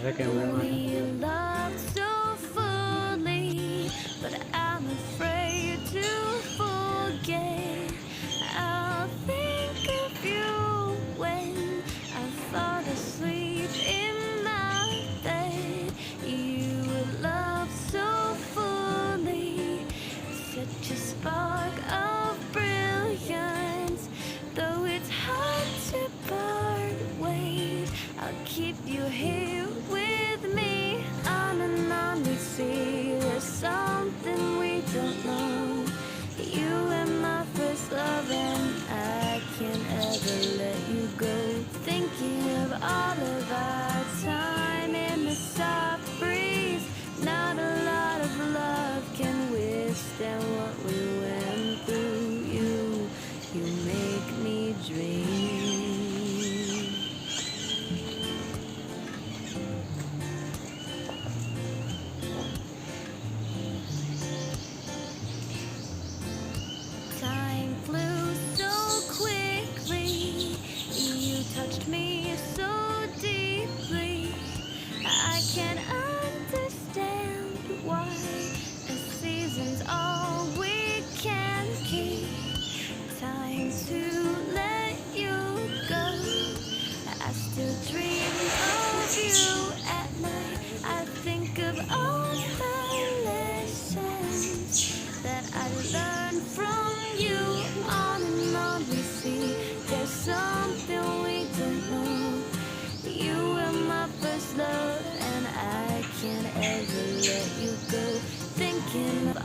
Ada camera. We loved so fully, but I'm afraid to forget. I'll think of you when I fall asleep in my bed. You love so fully, such a spark of brilliance. Though it's hard to part ways, I'll keep you here